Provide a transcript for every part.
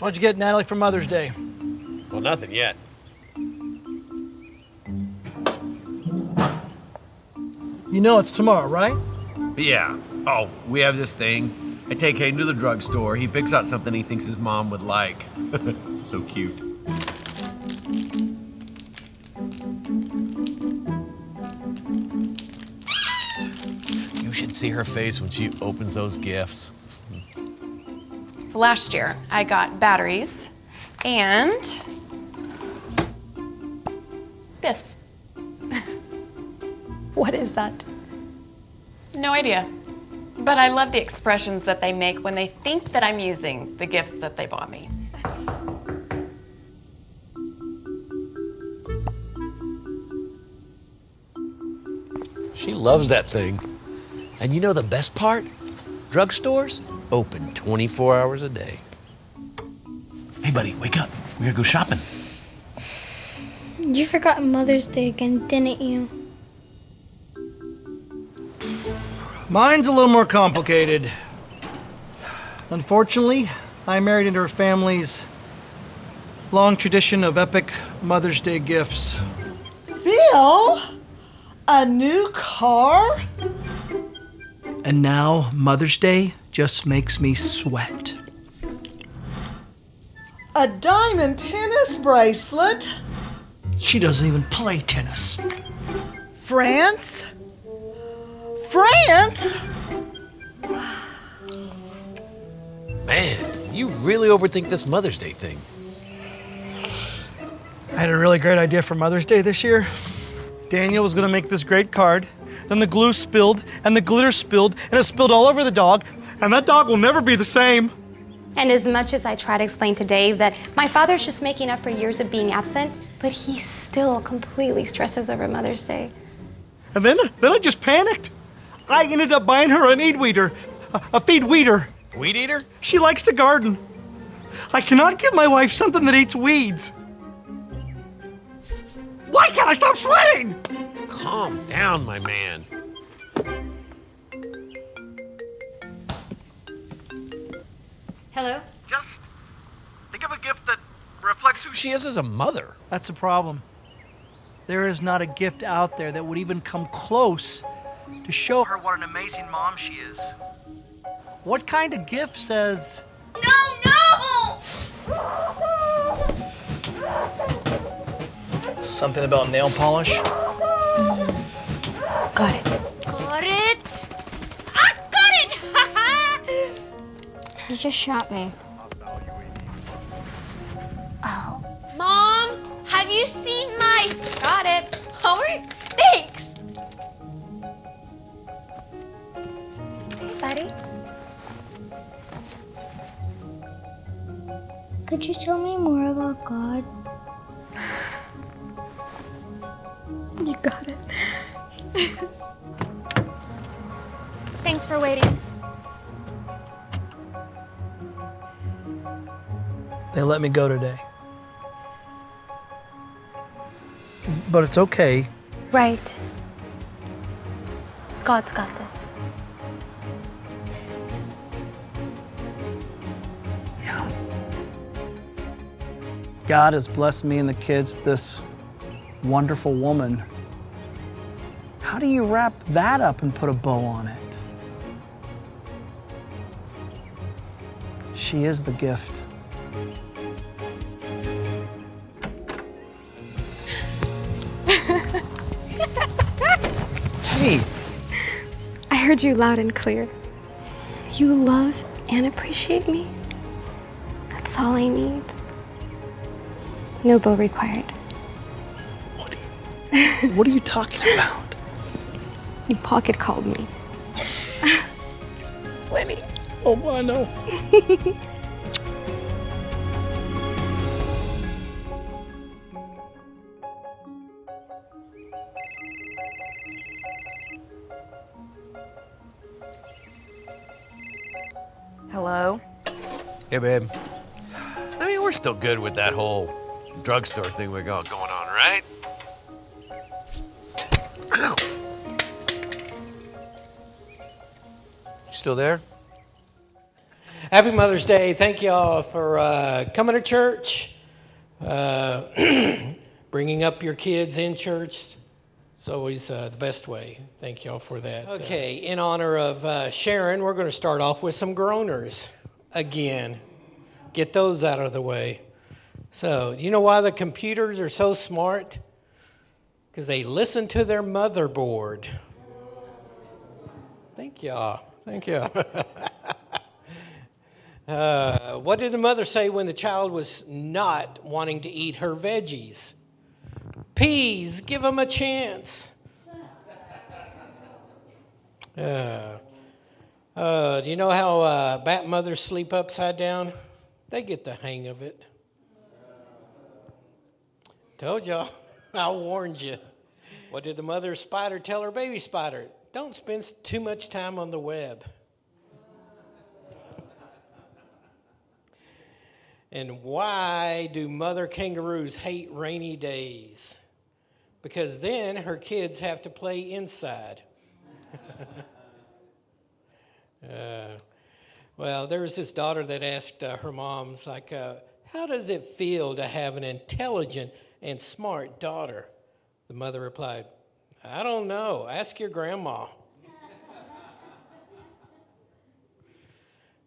What'd you get Natalie for Mother's Day? Well, nothing yet. You know it's tomorrow, right? Yeah. Oh, we have this thing. I take Hayden to the drugstore. He picks out something he thinks his mom would like. So cute. You should see her face when she opens those gifts. So last year, I got batteries and this. What is that? No idea. But I love the expressions that they make when they think that I'm using the gifts that they bought me. She loves that thing. And you know the best part? Drugstores open 24 hours a day. Hey, buddy, wake up. We gotta go shopping. You forgot Mother's Day again, didn't you? Mine's a little more complicated. Unfortunately, I married into her family's long tradition of epic Mother's Day gifts. Bill? A new car? And now Mother's Day just makes me sweat. A diamond tennis bracelet? She doesn't even play tennis. France? France? Man, you really overthink this Mother's Day thing. I had a really great idea for Mother's Day this year. Daniel was gonna make this great card, then the glue spilled, and the glitter spilled, and it spilled all over the dog, and that dog will never be the same. And as much as I try to explain to Dave that my father's just making up for years of being absent, but he still completely stresses over Mother's Day. And then I just panicked. I ended up buying her an eat weeder, a feed weeder. Weed eater? She likes to garden. I cannot give my wife something that eats weeds. Why can't I stop sweating? Calm down, my man. Hello? Just think of a gift that reflects who She is as a mother. That's a problem. There is not a gift out there that would even come close to show her what an amazing mom she is. What kind of gift says, No! something about nail polish? Got it. Got it? I got it! You just shot me. Oh. Mom, have you seen my... Got it. Howard? Thanks! Hey, buddy. Could you tell me more about God? You got it. Thanks for waiting. They let me go today. But it's okay. Right. God's got this. Yeah. God has blessed me and the kids with this wonderful woman. How do you wrap that up and put a bow on it? She is the gift. Hey, I heard you loud and clear. You love and appreciate me. That's all I need. No bow required. what are you talking about? You pocket called me. Sweaty. Oh, I know. Hello? Hey, babe. I mean, we're still good with that whole drugstore thing we got going on, right? Ow. You still there? Happy Mother's Day. Thank y'all for coming to church, bringing up your kids in church. It's always the best way. Thank y'all for that. Okay, in honor of Sharon, we're going to start off with some groaners again. Get those out of the way. So, do you know why the computers are so smart? Because they listen to their motherboard. Thank y'all. Thank you. What did the mother say when the child was not wanting to eat her veggies? Peas, give them a chance. Do you know how bat mothers sleep upside down? They get the hang of it. Told y'all. I warned you. What did the mother spider tell her baby spider? Don't spend too much time on the web. And why do mother kangaroos hate rainy days? Because then her kids have to play inside. Well, there was this daughter that asked her mom's, like, how does it feel to have an intelligent and smart daughter? The mother replied, I don't know. Ask your grandma.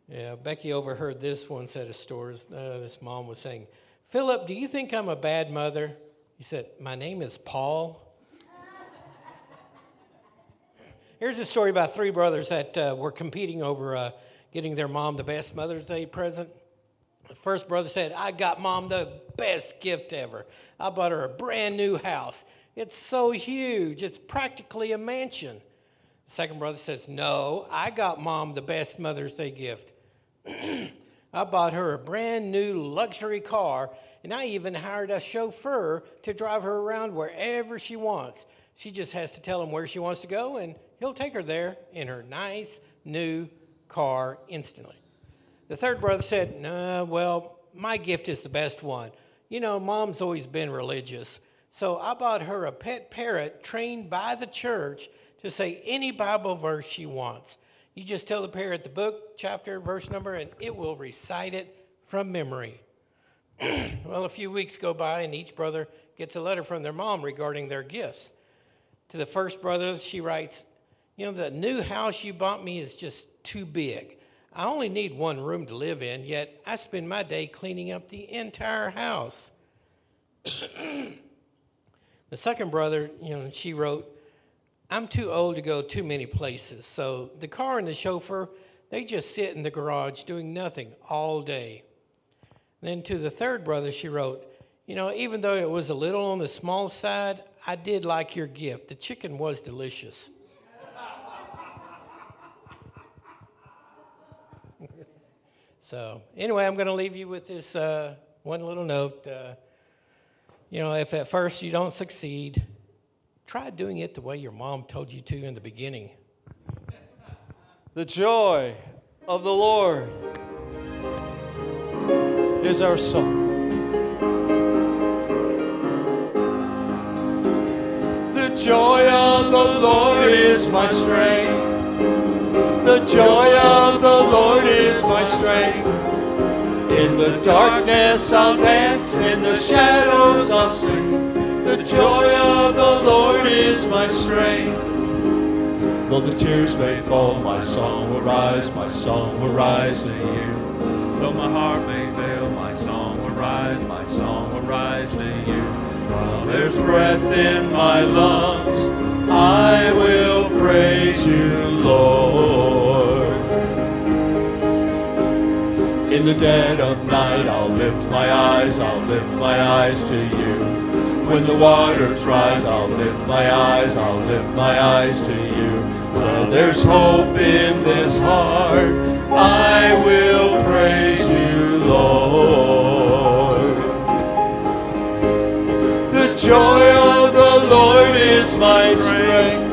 Yeah, Becky overheard this once at a store. This mom was saying, Philip, do you think I'm a bad mother? He said, my name is Paul. Here's a story about three brothers that were competing over getting their mom the best Mother's Day present. The first brother said, I got Mom the best gift ever. I bought her a brand new house. It's so huge. It's practically a mansion. The second brother says, no, I got Mom the best Mother's Day gift. I bought her a brand new luxury car, and I even hired a chauffeur to drive her around wherever she wants. She just has to tell him where she wants to go, and he'll take her there in her nice new car instantly. The third brother said, no, well, my gift is the best one. You know, Mom's always been religious. So I bought her a pet parrot trained by the church to say any Bible verse she wants. You just tell the parrot the book, chapter, verse number, and it will recite it from memory. Well, a few weeks go by, and each brother gets a letter from their mom regarding their gifts. To the first brother, she writes, you know, the new house you bought me is just too big. I only need one room to live in, yet I spend my day cleaning up the entire house. The second brother, she wrote, I'm too old to go too many places, so the car and the chauffeur, they just sit in the garage doing nothing all day. Then to the third brother, she wrote, even though it was a little on the small side, I did like your gift. The chicken was delicious. So anyway, I'm going to leave you with this one little note. If at first you don't succeed, try doing it the way your mom told you to in the beginning. The joy of the Lord is our song. The joy of the Lord is my strength. The joy of the Lord is my strength. In the darkness I'll dance, in the shadows I'll sing. The joy of the Lord is my strength. Though the tears may fall, my song will rise to you. Though my heart may fail, my song will rise to you. While there's breath in my lungs, I will praise you, Lord. In the dead of night, I'll lift my eyes to you. When the waters rise, I'll lift my eyes to you. Well, there's hope in this heart, I will praise you, Lord. The joy of the Lord is my strength.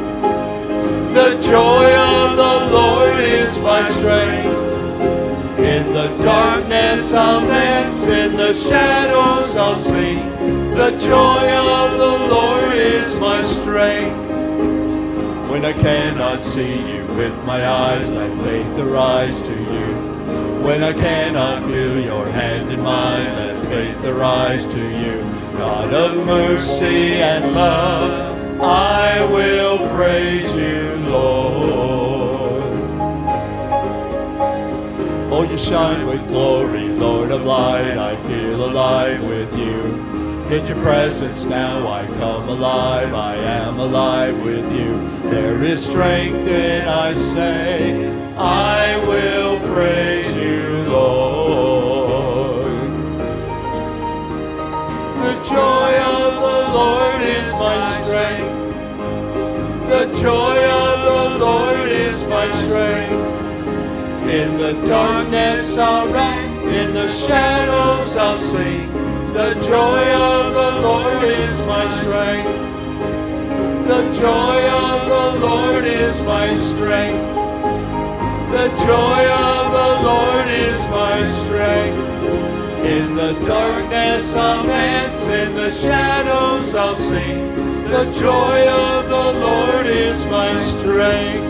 The joy of the Lord is my strength. In the darkness I'll dance, in the shadows I'll sing. The joy of the Lord is my strength. When I cannot see you with my eyes, let faith arise to you. When I cannot feel your hand in mine, let faith arise to you. God of mercy and love, I will praise you, Lord. Oh, you shine with glory, Lord of light, I feel alive with you. In your presence now I come alive, I am alive with you. There is strength in I say, I will praise you, Lord. The joy of the Lord is my strength. The joy of the Lord is my strength. In the darkness I'll rise, in the shadows I'll sing. The joy of the Lord is my strength. The joy of the Lord is my strength. The joy of the Lord is my strength. In the darkness I'll dance, in the shadows I'll sing. The joy of the Lord is my strength.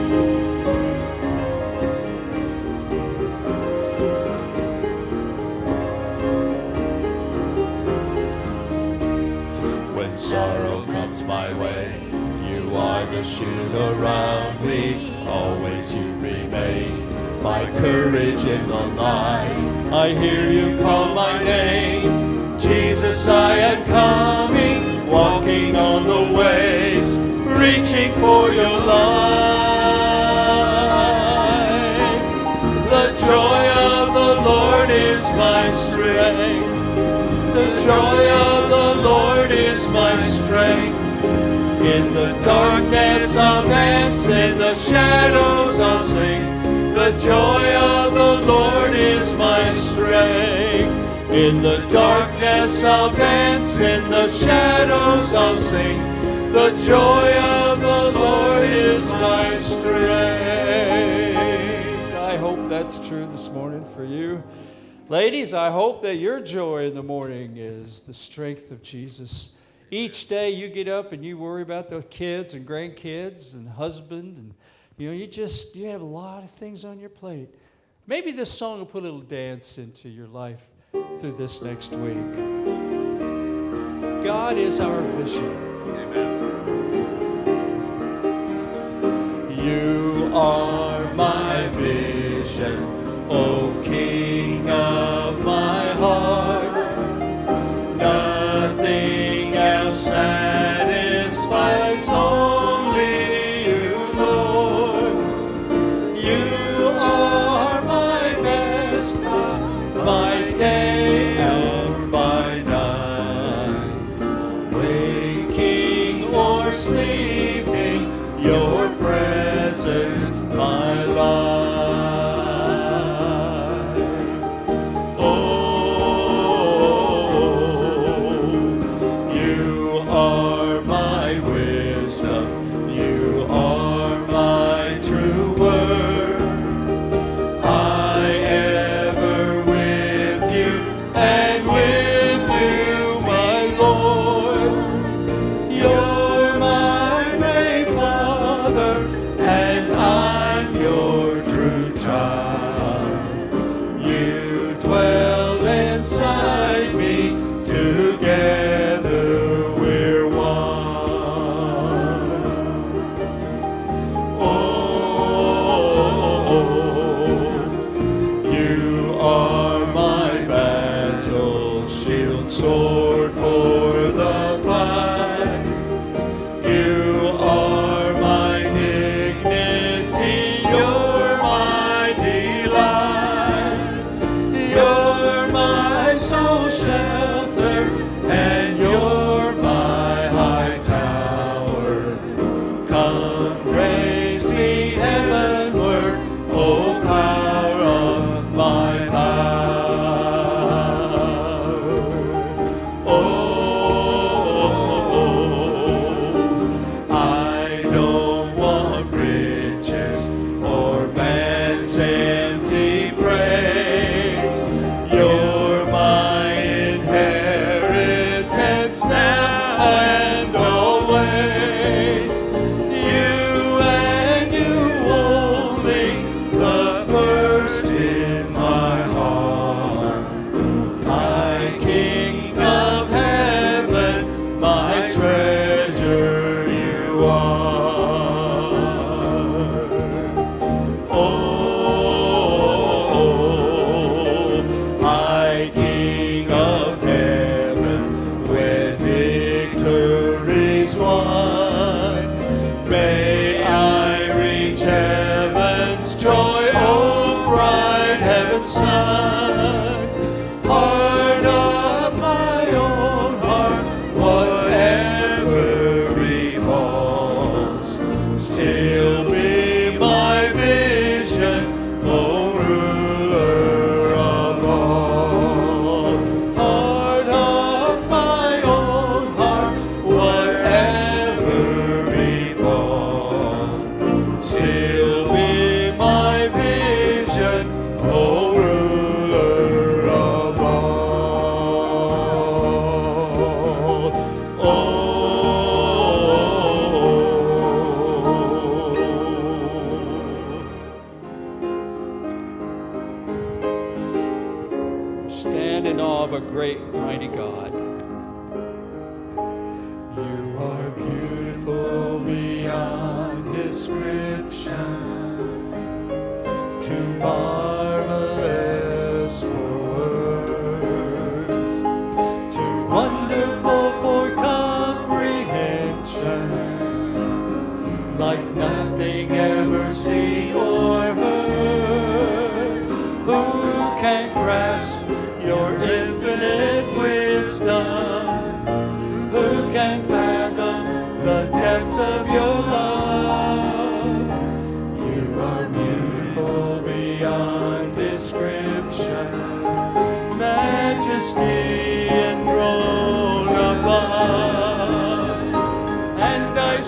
When sorrow comes my way, you are the shield around me. Always you remain my courage in the night. I hear you call my name. Jesus, I am coming, walking on the waves, reaching for your light. The joy of the Lord is my strength. The joy of the Lord is my strength. In the darkness I'll dance, in the shadows I'll sing. The joy of the Lord is my strength. In the darkness I'll dance, in the shadows I'll sing. The joy of the Lord is my strength. I hope that's true this morning for you. Ladies, I hope that your joy in the morning is the strength of Jesus. Each day you get up and you worry about the kids and grandkids and husband, and you have a lot of things on your plate. Maybe this song will put a little dance into your life through this next week. God is our vision. Amen. You are my vision, O King of my heart. Nothing else satisfies, only you, Lord. You are my best, by day or by night. Waking or sleeping, your presence, my life. And I great mighty God. You are beautiful beyond description, too marvelous for words, too wonderful for comprehension, like nothing ever seen or heard. Who can grasp your infinite wisdom? Who can fathom the depths of your love? You are beautiful beyond description, majesty enthroned above. And I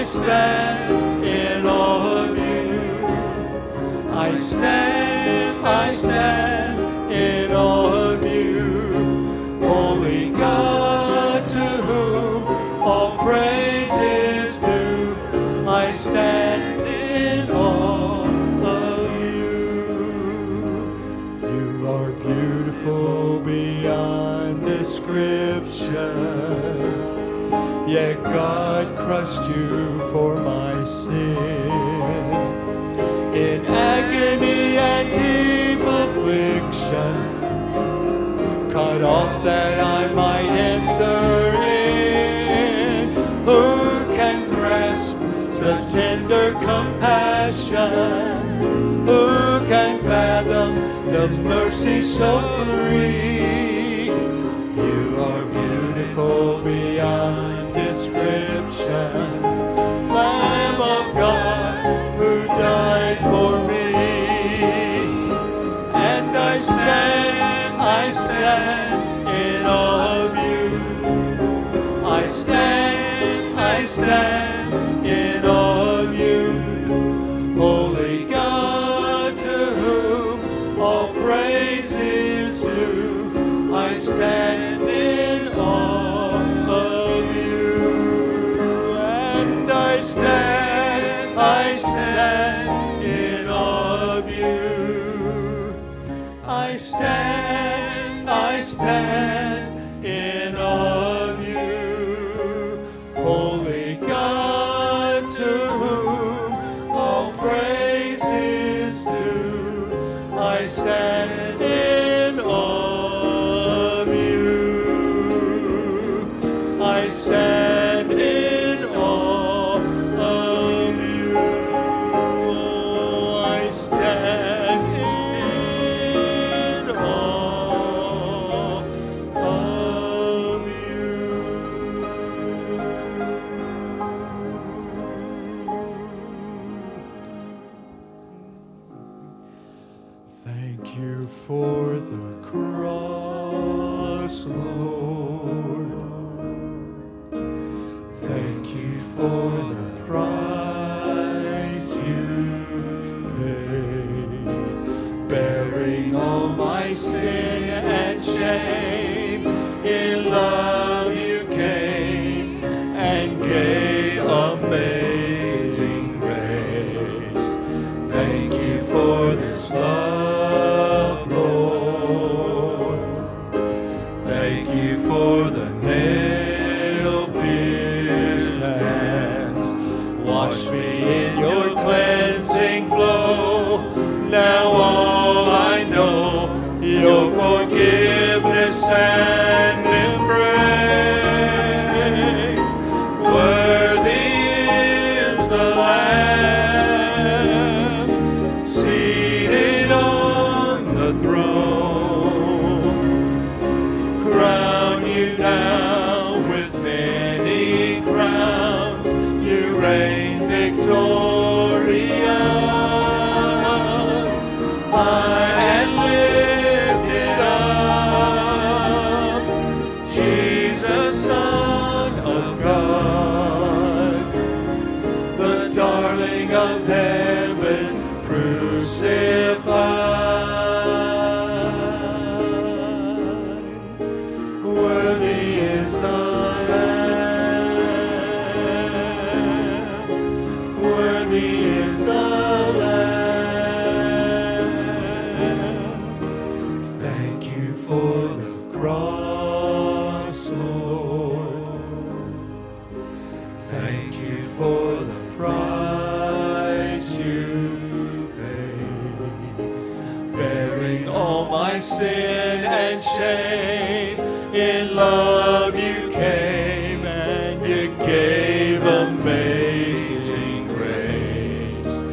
stand in awe of you. I stand in awe of you. Holy God, to whom all praise is due, I stand in awe of you. You are beautiful beyond description, yet God crushed you for my sin. In agony and deep affliction, cut off that I might enter in. Who can grasp the tender compassion? Who can fathom love's mercy so free? You are beautiful beyond description, Lamb of God who died for me. And I stand in awe of you. I stand in awe of you. Holy God, to whom all praise is due, I stand in awe of you. And I stand in awe of you. I stand in awe of you. Holy God, to whom all praise is due, I stand in awe of you. I stand in awe of you. I stand in awe of you. Thank you for the cross, Lord. Thank you for the price you paid, bearing all my sin and shame. In love you came and gave amazing grace. Thank you for this love, Lord. Thank you for the nail-pierced hands. Wash me in your cleansing flow. Now all I know, your forgiveness and embrace. Worthy is the Lamb seated on the throne. Crown you now with many crowns. You reign victorious, high and lifted up. Jesus, Son of God, the darling of heaven, crucified. Worthy is the Lamb. Worthy is the Lamb. Thank you for sin and shame. In love you came and you gave amazing grace.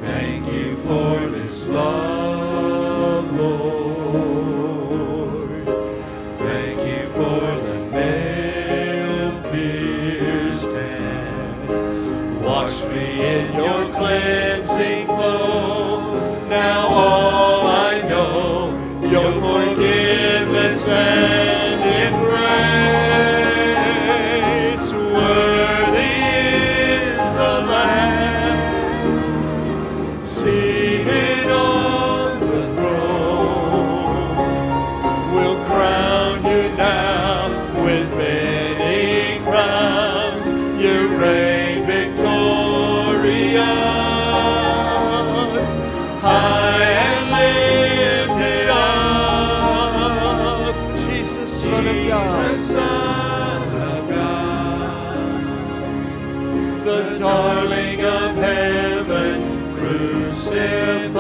Thank you for this love, Lord. Thank you for the nail-pierced hand. Wash me in your cleansing flow. Now all I know, your forgiveness and embrace. Worthy is the Lamb seated on the throne. We'll crown you now with many crowns. You reign victorious, high and lifted up. Jesus, Son of God. Son of God. The darling of heaven, crucified.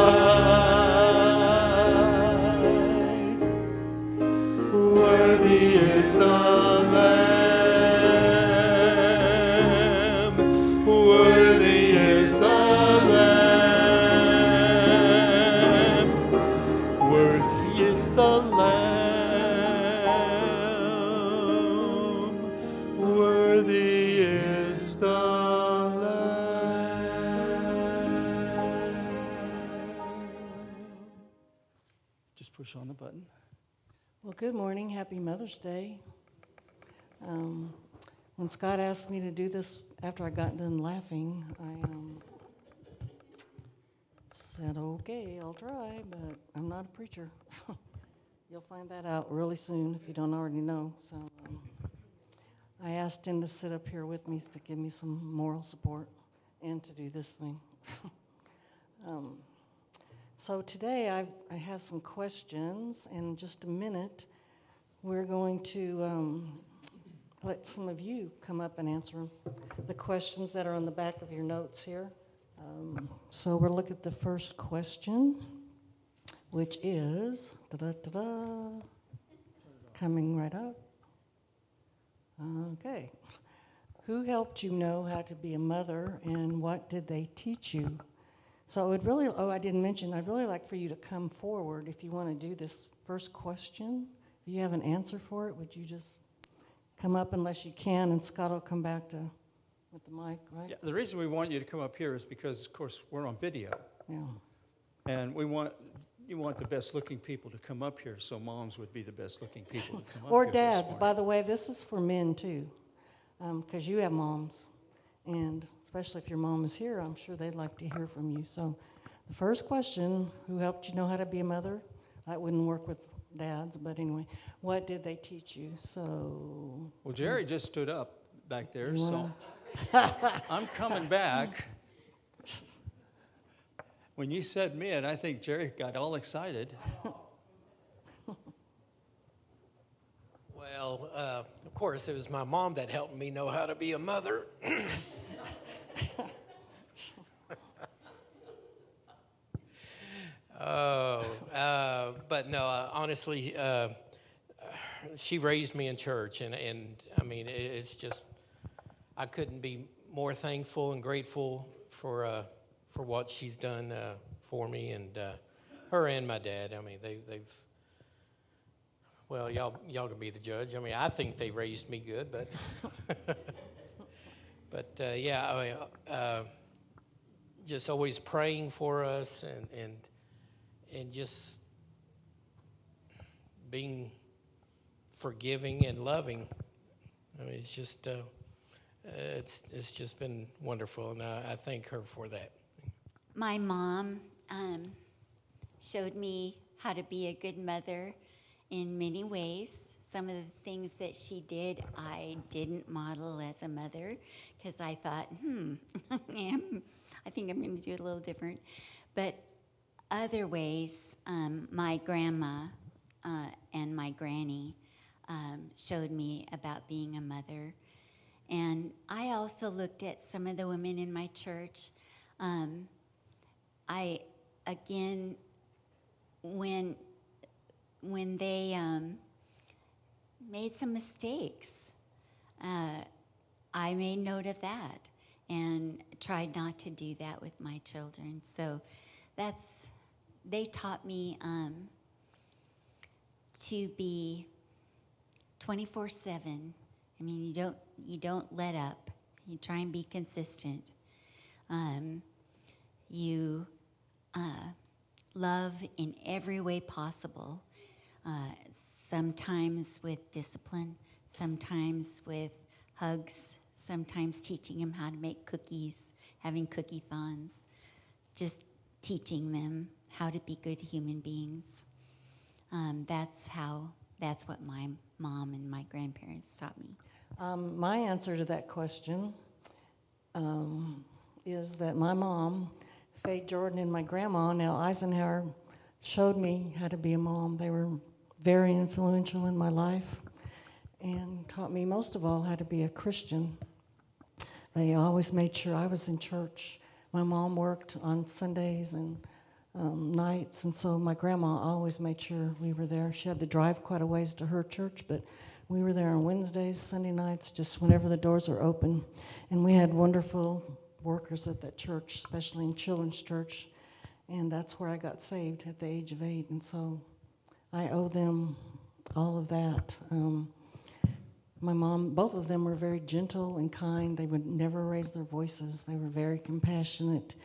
Worthy is the Lamb. Worthy is the Lamb. Worthy is the Lamb. Worthy is the Lamb. Just push on the button. Well, good morning. Happy Mother's Day. When Scott asked me to do this after I got done laughing, I said, okay, I'll try, but I'm not a preacher. You'll find that out really soon if you don't already know. So I asked him to sit up here with me to give me some moral support and to do this thing. So today I have some questions. In just a minute, we're going to let some of you come up and answer the questions that are on the back of your notes here. So we'll look at the first question, which is, coming right up. Okay. Who helped you know how to be a mother, and what did they teach you? So I would really, I didn't mention, I'd really like for you to come forward if you want to do this first question. If you have an answer for it, would you just come up unless you can, and Scott will come back to with the mic, right? Yeah, the reason we want you to come up here is because, of course, we're on video. Yeah. And you want the best looking people to come up here, so moms would be the best looking people to come up Or here. dads. By the way, this is for men too, because you have moms. And especially if your mom is here, I'm sure they'd like to hear from you. So the first question, who helped you know how to be a mother? That wouldn't work with dads, but anyway, what did they teach you? So. Well, Jerry just stood up back there, You so I'm coming back. When you said men, I think Jerry got all excited. Well, of course, it was my mom that helped me know how to be a mother. But no, honestly, she raised me in church, and I mean, it's just, I couldn't be more thankful and grateful for what she's done for me, and her and my dad. I mean, they've well, y'all can be the judge. I mean, I think they raised me good, but but yeah, I mean, just always praying for us, and just being forgiving and loving. I mean, it's just it's just been wonderful, and I thank her for that. My mom showed me how to be a good mother in many ways. Some of the things that she did, I didn't model as a mother because I thought, I think I'm going to do it a little different. But other ways, my grandma and my granny showed me about being a mother. And I also looked at some of the women in my church. Again, when when they made some mistakes. I made note of that and tried not to do that with my children. So they taught me to be 24/7. I mean, you don't let up. You try and be consistent. You love in every way possible. Sometimes with discipline, sometimes with hugs, sometimes teaching them how to make cookies, having cookie-thons, just teaching them how to be good human beings. That's what my mom and my grandparents taught me. My answer to that question is that my mom, Faye Jordan, and my grandma, Nell Eisenhower, showed me how to be a mom. They were very influential in my life and taught me most of all how to be a Christian. They always made sure I was in church. My mom worked on Sundays and nights, and so my grandma always made sure we were there. She had to drive quite a ways to her church, but we were there on Wednesdays, Sunday nights, just whenever the doors were open. And we had wonderful workers at that church, especially in children's church, and that's where I got saved at the age of 8, and so I owe them all of that. My mom, both of them were very gentle and kind. They would never raise their voices. They were very compassionate.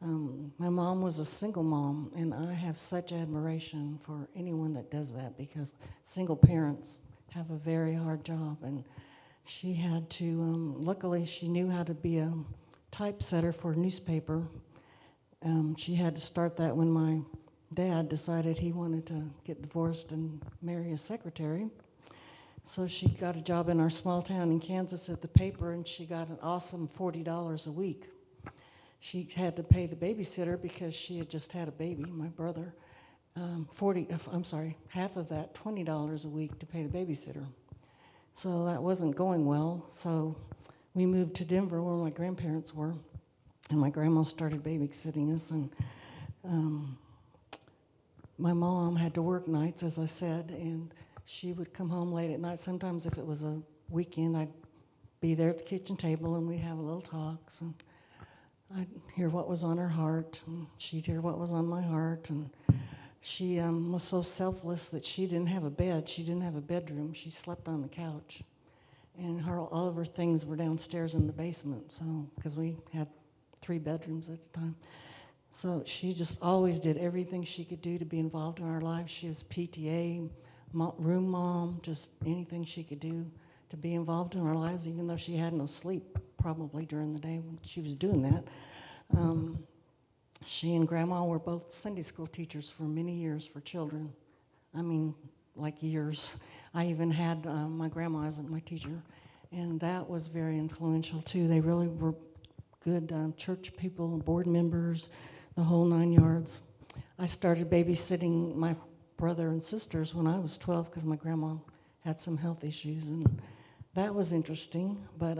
My mom was a single mom, and I have such admiration for anyone that does that, because single parents have a very hard job, and she had to, luckily she knew how to be a typesetter for a newspaper. She had to start that when my dad decided he wanted to get divorced and marry a secretary. So she got a job in our small town in Kansas at the paper, and she got an awesome $40 a week. She had to pay the babysitter because she had just had a baby, my brother. Half of that, $20 a week to pay the babysitter. So that wasn't going well. So we moved to Denver where my grandparents were, and my grandma started babysitting us, and my mom had to work nights, as I said, and she would come home late at night. Sometimes if it was a weekend, I'd be there at the kitchen table and we'd have a little talks, and I'd hear what was on her heart, and she'd hear what was on my heart. And she was so selfless that she didn't have a bed. She didn't have a bedroom. She slept on the couch, and all of her things were downstairs in the basement. So, because we had 3 bedrooms at the time. So she just always did everything she could do to be involved in our lives. She was PTA, room mom, just anything she could do to be involved in our lives, even though she had no sleep probably during the day when she was doing that. She and Grandma were both Sunday school teachers for many years for children. I mean, like years. I even had my grandma as my teacher, and that was very influential too. They really were good church people, board members, the whole 9 yards. I started babysitting my brother and sisters when I was 12 because my grandma had some health issues, and that was interesting, but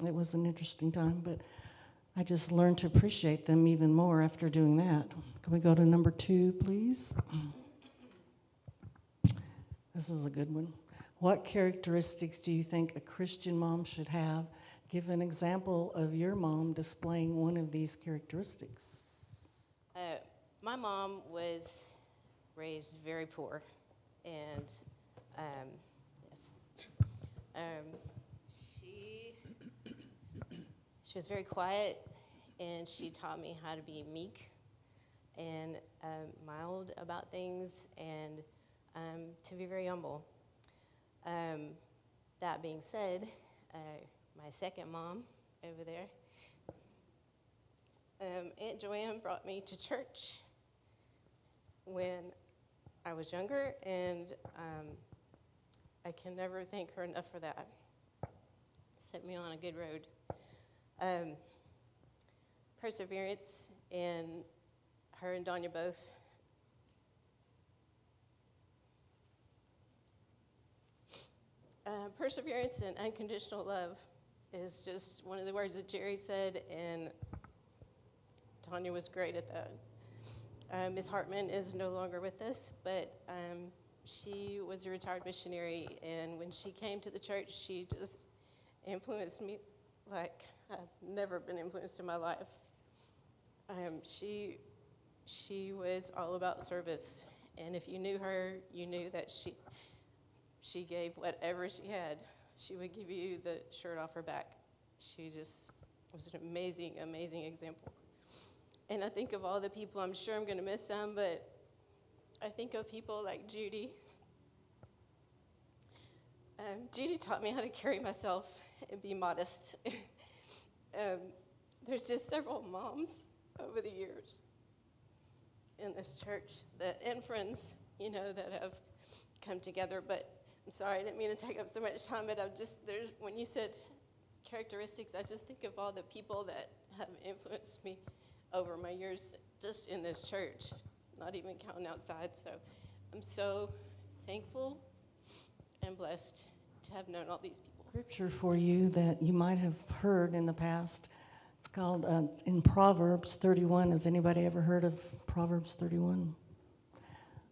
it was an interesting time, but I just learned to appreciate them even more after doing that. Can we go to number 2, please? This is a good one. What characteristics do you think a Christian mom should have? Give an example of your mom displaying one of these characteristics. My mom was raised very poor, and she was very quiet, and she taught me how to be meek and mild about things, and to be very humble. That being said, my second mom over there, Aunt Joanne brought me to church when I was younger, and I can never thank her enough for that. Set me on a good road. Perseverance, and her and Danya both. Perseverance and unconditional love is just one of the words that Jerry said, and Tanya was great at that. Ms. Hartman is no longer with us, but she was a retired missionary, and when she came to the church, she just influenced me like I've never been influenced in my life. She was all about service, and if you knew her, you knew that she gave whatever she had. She would give you the shirt off her back. She just was an amazing, amazing example. And I think of all the people, I'm sure I'm going to miss some, but I think of people like Judy. Judy taught me how to carry myself and be modest. There's just several moms over the years in this church and friends, that have come together. But I'm sorry, I didn't mean to take up so much time, but when you said characteristics, I just think of all the people that have influenced me over my years just in this church, not even counting outside. So I'm so thankful and blessed to have known all these people. Scripture for you that you might have heard in the past. It's called in Proverbs 31. Has anybody ever heard of Proverbs 31?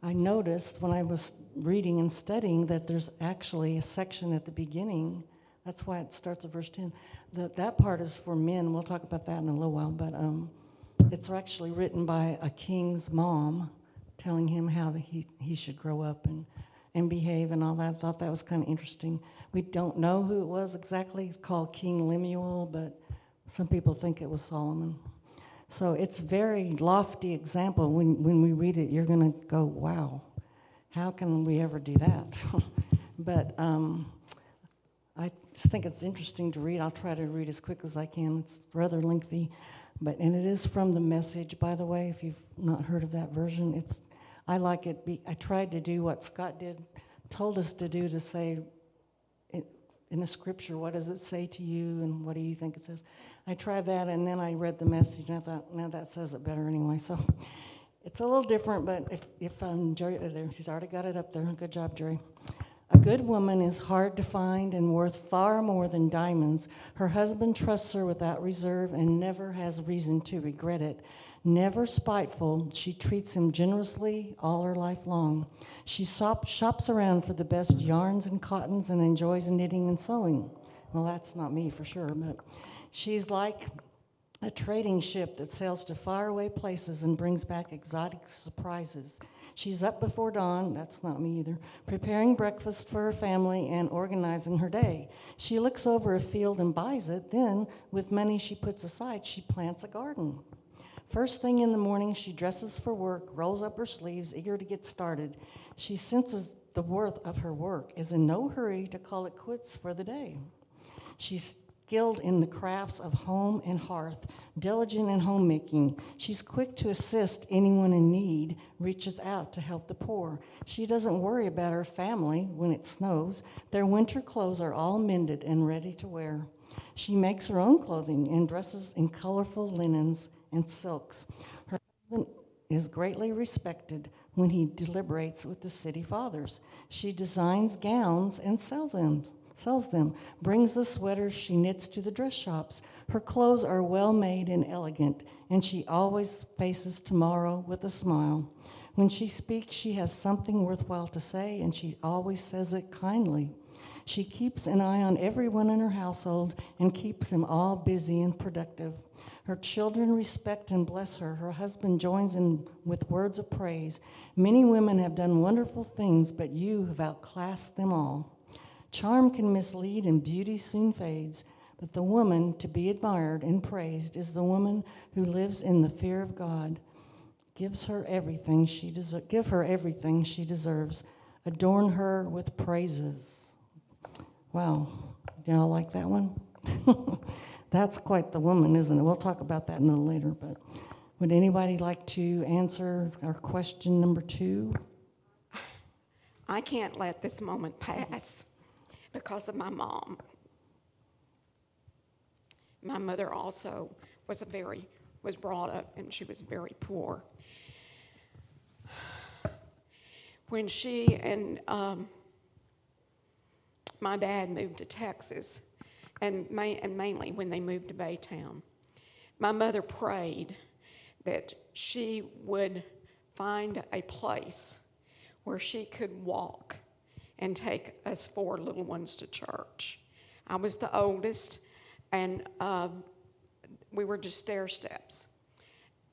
I noticed when I was reading and studying that there's actually a section at the beginning. That's why it starts at verse 10. That part is for men. We'll talk about that in a little while. But it's actually written by a king's mom telling him how he should grow up and behave and all that. I thought that was kind of interesting. We don't know who it was exactly. It's called King Lemuel, but some people think it was Solomon. So it's a very lofty example. When we read it, you're going to go, wow, how can we ever do that? But I just think it's interesting to read. I'll try to read as quick as I can. It's rather lengthy. And it is from the Message, by the way, if you've not heard of that version. I like it. I tried to do what Scott told us to do, to say in the scripture, what does it say to you and what do you think it says? I tried that, and then I read the Message, and I thought, now that says it better anyway. So it's a little different, but if Jerry, there, she's already got it up there. Good job, Jerry. A good woman is hard to find and worth far more than diamonds. Her husband trusts her without reserve and never has reason to regret it. Never spiteful, she treats him generously all her life long. She shops around for the best yarns and cottons and enjoys knitting and sewing. Well, that's not me for sure, but she's like a trading ship that sails to faraway places and brings back exotic surprises. She's up before dawn, that's not me either, preparing breakfast for her family and organizing her day. She looks over a field and buys it, then, with money she puts aside, she plants a garden. First thing in the morning, she dresses for work, rolls up her sleeves, eager to get started. She senses the worth of her work, is in no hurry to call it quits for the day. She's skilled in the crafts of home and hearth, diligent in homemaking. She's quick to assist anyone in need, reaches out to help the poor. She doesn't worry about her family when it snows. Their winter clothes are all mended and ready to wear. She makes her own clothing and dresses in colorful linens and silks. Her husband is greatly respected when he deliberates with the city fathers. She designs gowns and sells them, brings the sweaters she knits to the dress shops. Her clothes are well made and elegant, and she always faces tomorrow with a smile. When she speaks, she has something worthwhile to say, and she always says it kindly. She keeps an eye on everyone in her household and keeps them all busy and productive. Her children respect and bless her. Her husband joins in with words of praise. Many women have done wonderful things, but you have outclassed them all. Charm can mislead and beauty soon fades, but the woman to be admired and praised is the woman who lives in the fear of God. Give her everything she deserves. Adorn her with praises. Wow, y'all like that one? That's quite the woman, isn't it? We'll talk about that a little later, but would anybody like to answer our question number 2? I can't let this moment pass because of my mom. My mother also was brought up, and she was very poor. When she and my dad moved to Texas, and mainly when they moved to Baytown, my mother prayed that she would find a place where she could walk and take us 4 little ones to church. I was the oldest, and we were just stair steps.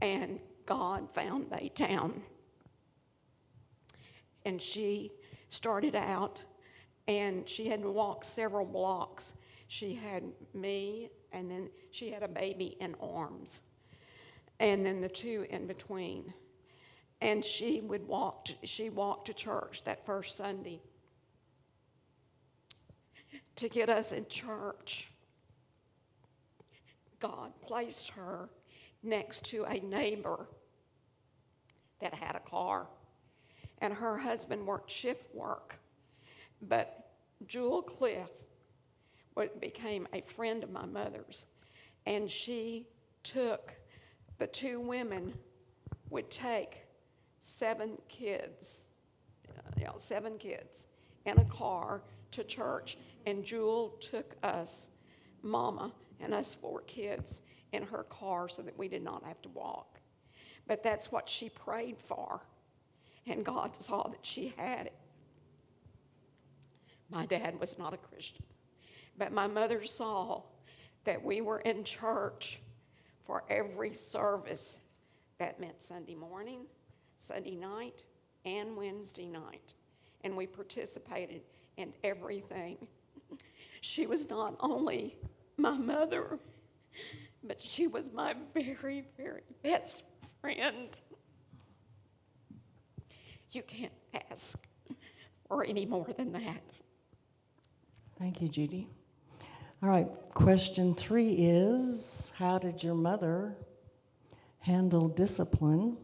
And God found Baytown. And she started out, and she had walked several blocks. She had me, and then she had a baby in arms, and then the 2 in between. And she walked to church that first Sunday. To get us in church, God placed her next to a neighbor that had a car. And her husband worked shift work. But Jewel Cliff became a friend of my mother's. And she took, the 2 women would take 7 kids, 7 kids in a car to church. And Jewel took us, Mama, and us 4 kids in her car so that we did not have to walk. But that's what she prayed for. And God saw that she had it. My dad was not a Christian. But my mother saw that we were in church for every service. That meant Sunday morning, Sunday night, and Wednesday night. And we participated in everything. She was not only my mother, but she was my very, very best friend. You can't ask for any more than that. Thank you, Judy. All right, question 3 is, how did your mother handle discipline?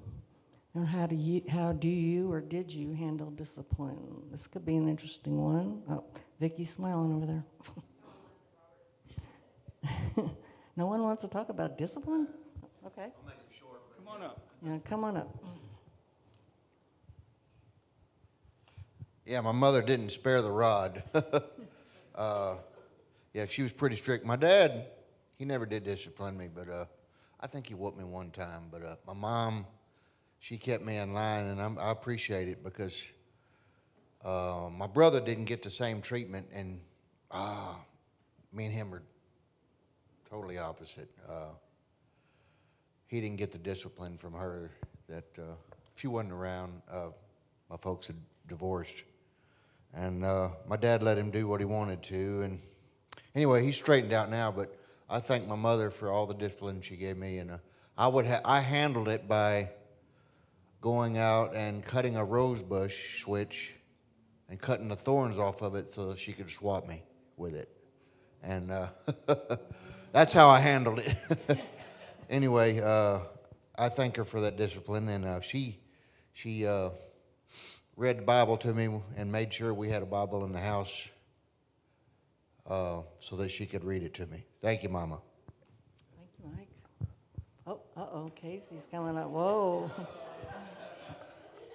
And how do you or did you handle discipline? This could be an interesting one. Oh, Vicky's smiling over there. No one wants to talk about discipline? Okay. I'll make it short. Come on up. Yeah, come on up. Yeah, my mother didn't spare the rod. Yeah, she was pretty strict. My dad, he never did discipline me, but I think he whooped me one time. But my mom, she kept me in line, and I appreciate it because my brother didn't get the same treatment, and me and him are totally opposite. He didn't get the discipline from her that if she wasn't around, my folks had divorced. And my dad let him do what he wanted to. And anyway, he's straightened out now, but I thank my mother for all the discipline she gave me. And I handled it by going out and cutting a rose bush switch and cutting the thorns off of it so that she could swap me with it. And that's how I handled it. Anyway, I thank her for that discipline, and she read the Bible to me and made sure we had a Bible in the house so that she could read it to me. Thank you, Mama. Thank you, Mike. Oh, uh-oh, Casey's coming up. Whoa.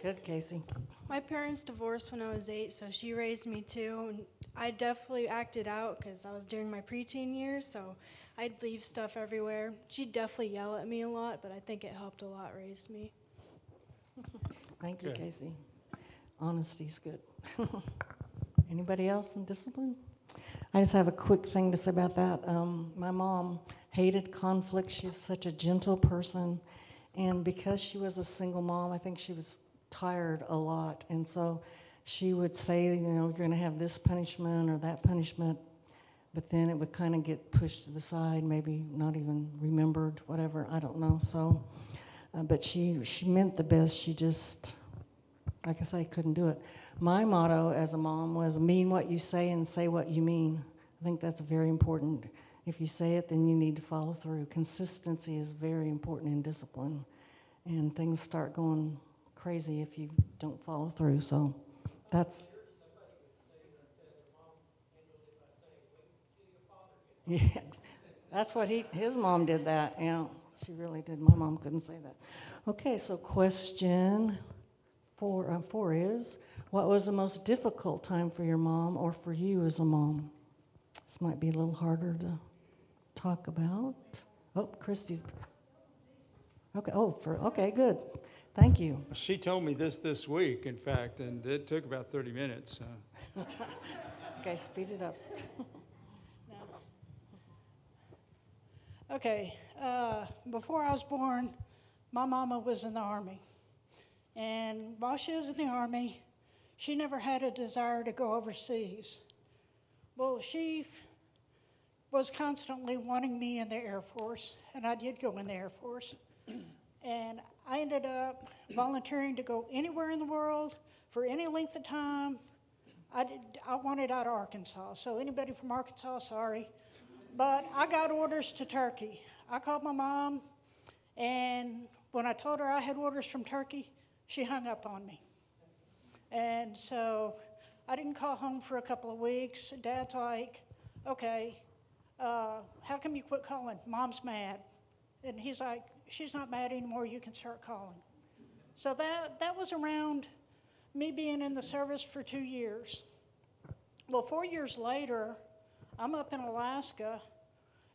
Good, Casey. My parents divorced when I was 8, so she raised me too. And I definitely acted out because I was during my preteen years, so I'd leave stuff everywhere. She'd definitely yell at me a lot, but I think it helped a lot raise me. Thank you, Casey. Honesty's good. Anybody else in discipline? I just have a quick thing to say about that. My mom hated conflict. She's such a gentle person. And because she was a single mom, I think she was tired a lot. And so she would say, you know, you're going to have this punishment or that punishment. But then it would kind of get pushed to the side, maybe not even remembered, whatever, I don't know. So, but she meant the best. She just, like I say, couldn't do it. My motto as a mom was mean what you say and say what you mean. I think that's very important. If you say it, then you need to follow through. Consistency is very important in discipline. And things start going crazy if you don't follow through. So that's... Yeah, that's what his mom did that. Yeah, she really did. My mom couldn't say that. Okay, so question 4 is, what was the most difficult time for your mom or for you as a mom? This might be a little harder to talk about. Oh, Christy's. Okay. Oh, okay, good. Thank you. She told me this week, in fact, and it took about 30 minutes. Okay, speed it up. Okay, before I was born, my mama was in the Army. And while she was in the Army, she never had a desire to go overseas. Well, she was constantly wanting me in the Air Force, and I did go in the Air Force. And I ended up volunteering to go anywhere in the world for any length of time. I wanted out of Arkansas, so anybody from Arkansas, sorry. But I got orders to Turkey. I called my mom, and when I told her I had orders from Turkey, she hung up on me. And so I didn't call home for a couple of weeks. Dad's like, okay, how come you quit calling? Mom's mad. And he's like, she's not mad anymore, you can start calling. So that was around me being in the service for 2 years. Well, 4 years later, I'm up in Alaska,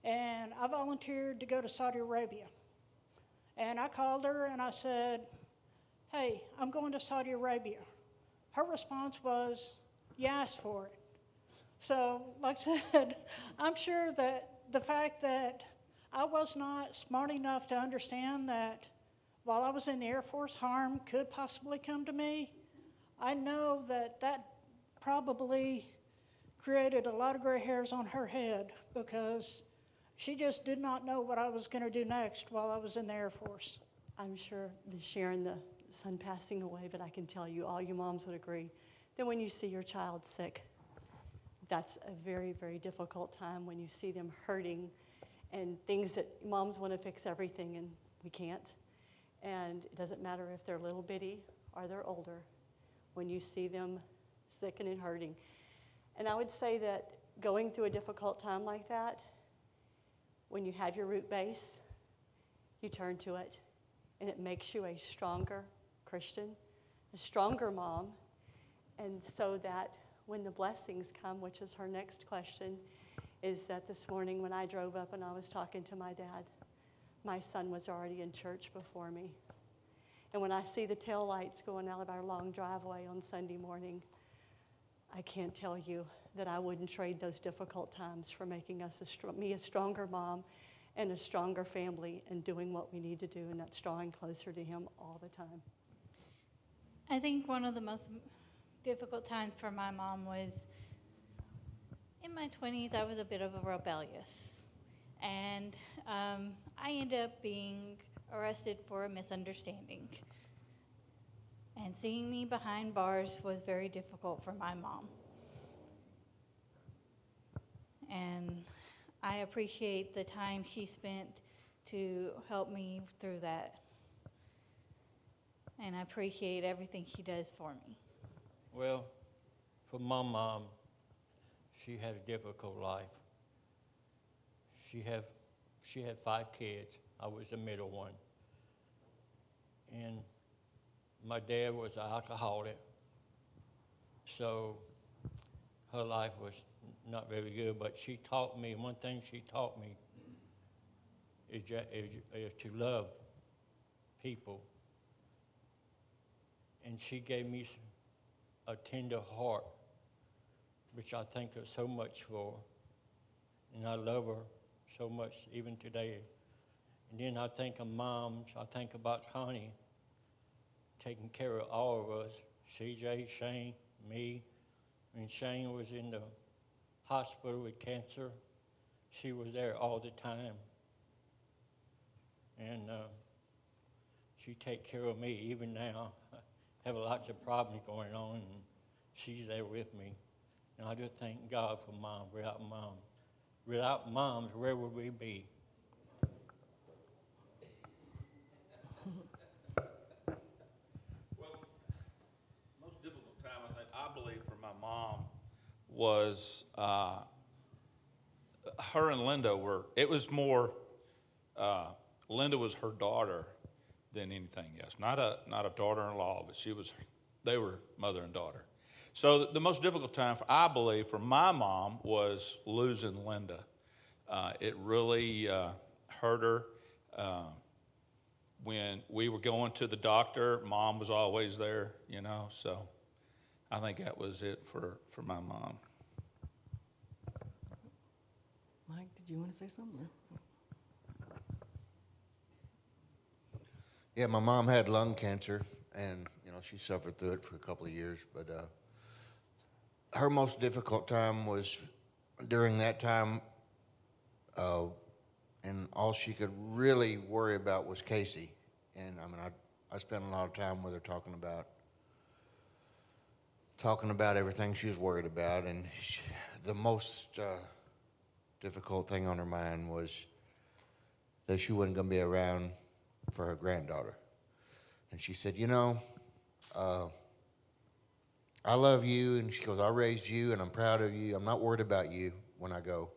and I volunteered to go to Saudi Arabia. And I called her and I said, hey, I'm going to Saudi Arabia. Her response was, you asked for it. So, like I said, I'm sure that the fact that I was not smart enough to understand that while I was in the Air Force, harm could possibly come to me, I know that that probably created a lot of gray hairs on her head because she just did not know what I was going to do next while I was in the Air Force. I'm sure the sharing the son passing away, but I can tell you, all you moms would agree that when you see your child sick, that's a very, very difficult time when you see them hurting and things that moms want to fix everything and we can't. And it doesn't matter if they're little bitty or they're older, when you see them sick and hurting. And I would say that going through a difficult time like that, when you have your root base, you turn to it, and it makes you a stronger Christian, a stronger mom, and so that when the blessings come, which is her next question, is that this morning when I drove up and I was talking to my dad, my son was already in church before me. And when I see the tail lights going out of our long driveway on Sunday morning, I can't tell you that I wouldn't trade those difficult times for making us me a stronger mom and a stronger family and doing what we need to do, and that's drawing closer to him all the time. I think one of the most difficult times for my mom was in my 20s. I was a bit of a rebellious, and I ended up being arrested for a misunderstanding. And seeing me behind bars was very difficult for my mom. And I appreciate the time she spent to help me through that. And I appreciate everything she does for me. Well, for my mom, she had a difficult life. She had 5 kids. I was the middle one. And my dad was an alcoholic, so her life was not very good, but she taught me, one thing she taught me is to love people. And she gave me a tender heart, which I thank her so much for. And I love her so much even today. And then I think of moms, I think about Connie, taking care of all of us, CJ, Shane, me. When Shane was in the hospital with cancer, she was there all the time. And she takes care of me even now. I have lots of problems going on, and she's there with me. And I just thank God for Mom. Without moms, where would we be? Was her and Linda were, it was more, Linda was her daughter than anything else. Not a daughter-in-law, but they were mother and daughter. So the most difficult time, I believe, for my mom was losing Linda. It really hurt her. when we were going to the doctor, Mom was always there, you know, so I think that was it for my mom. Mike, did you want to say something? Yeah, my mom had lung cancer, and you know she suffered through it for a couple of years. But her most difficult time was during that time, and all she could really worry about was Casey. And I mean, I spent a lot of time with her talking about everything she was worried about, and the most difficult thing on her mind was that she wasn't going to be around for her granddaughter. And she said, you know, I love you. And she goes, I raised you and I'm proud of you. I'm not worried about you when I go.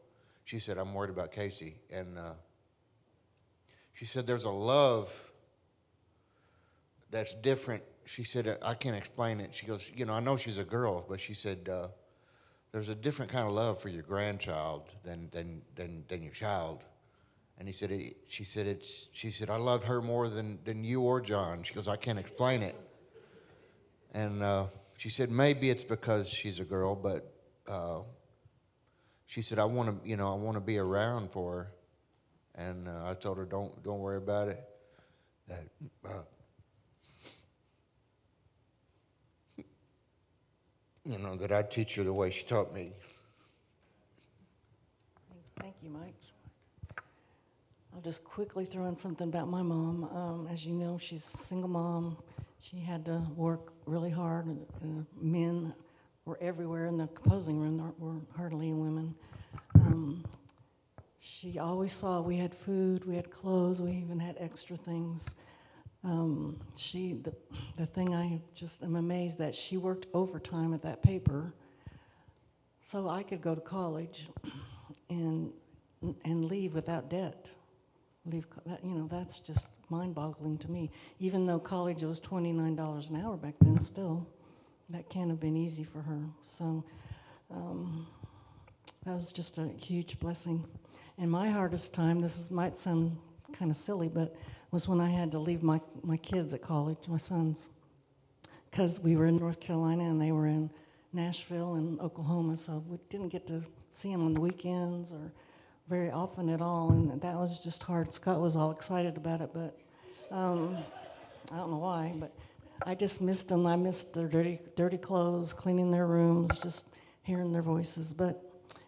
She said, I'm worried about Casey. And she said, there's a love that's different. She said, I can't explain it. She goes, you know, I know she's a girl, but she said, there's a different kind of love for your grandchild than your child. And she said, I love her more than you or John. She goes, I can't explain it. And she said, maybe it's because she's a girl, but she said, I want to be around for her. And I told her, don't worry about it. That that I'd teach her the way she taught me. Thank you, Mike. I'll just quickly throw in something about my mom. As you know, she's a single mom. She had to work really hard. Men were everywhere in the composing room. There were hardly any women. She always saw we had food, we had clothes, we even had extra things. The thing I just am amazed that she worked overtime at that paper so I could go to college and leave without debt. That's just mind-boggling to me. Even though college was $29 an hour back then, still, that can't have been easy for her. So that was just a huge blessing. And my hardest time, might sound kind of silly, but was when I had to leave my kids at college, my sons, because we were in North Carolina and they were in Nashville and Oklahoma, so we didn't get to see them on the weekends or very often at all, and that was just hard. Scott was all excited about it, but I don't know why, but I just missed them. I missed their dirty clothes, cleaning their rooms, just hearing their voices, but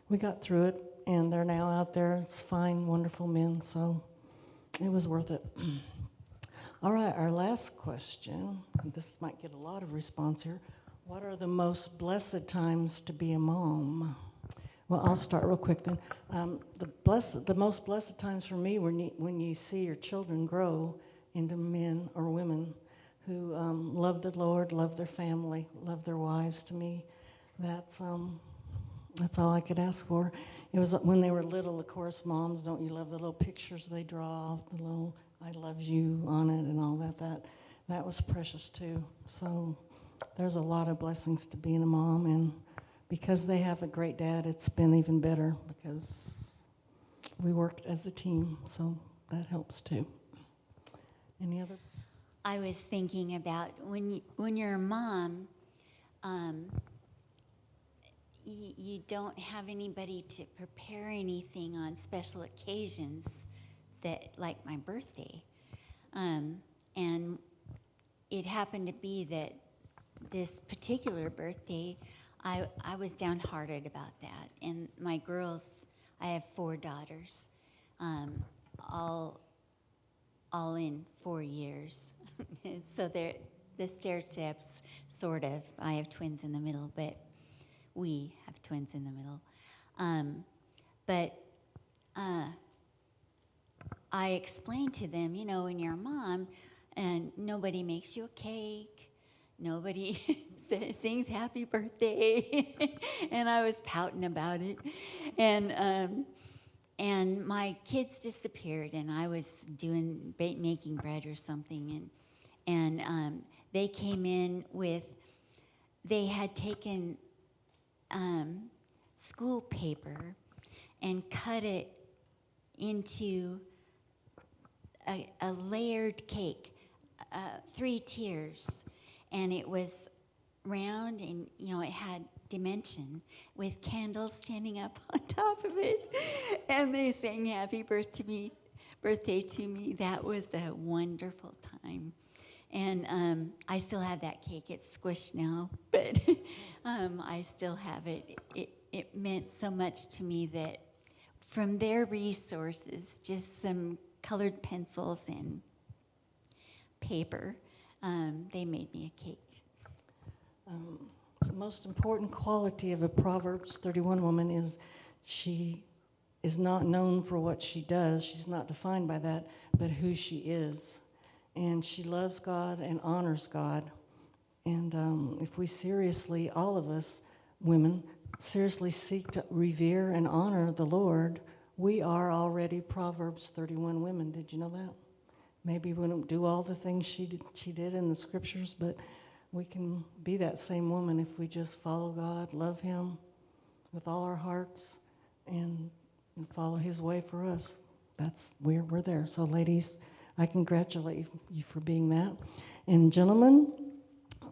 we got through it, and they're now out there. It's fine, wonderful men, so it was worth it. All right, our last question. This might get a lot of response here. What are the most blessed times to be a mom? Well, I'll start real quick then. The most blessed times for me were when you see your children grow into men or women who love the Lord, love their family, love their wives. To me, that's all I could ask for. It was when they were little, of course, moms, don't you love the little pictures they draw, the little I love you on it and all that. That was precious too. So there's a lot of blessings to being a mom, and because they have a great dad, it's been even better because we worked as a team, so that helps too. Any other? I was thinking about when you're a mom, you don't have anybody to prepare anything on special occasions like my birthday. And it happened to be that this particular birthday, I was downhearted about that. And my girls, I have 4 daughters, all in 4 years. So they're the stair steps, sort of. I have twins in the middle, but we have twins in the middle. But I explained to them, when you're a mom and nobody makes you a cake, nobody sings happy birthday, and I was pouting about it. And my kids disappeared, and I was making bread or something, and they came in they had taken school paper and cut it into a layered cake, 3 tiers, and it was round, and it had dimension with candles standing up on top of it, and they sang happy birthday to me. That was a wonderful time. And I still have that cake. It's squished now, but I still have it. It meant so much to me that from their resources, just some colored pencils and paper, they made me a cake. The most important quality of a Proverbs 31 woman is she is not known for what she does. She's not defined by that, but who she is. And she loves God and honors God. And if we seriously, all of us women, seriously seek to revere and honor the Lord, we are already Proverbs 31 women. Did you know that? Maybe we don't do all the things she did in the scriptures, but we can be that same woman if we just follow God, love Him with all our hearts, and follow His way for us. We're there. So ladies, I congratulate you for being that. And gentlemen,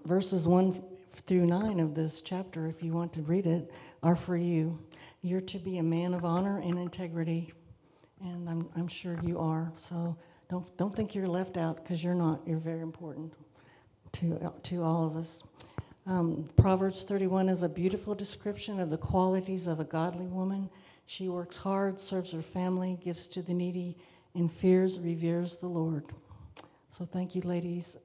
verses 1 through 9 of this chapter, if you want to read it, are for you. You're to be a man of honor and integrity, and I'm sure you are. So don't think you're left out, because you're not. You're very important to all of us. Proverbs 31 is a beautiful description of the qualities of a godly woman. She works hard, serves her family, gives to the needy, and reveres the Lord. So thank you, ladies.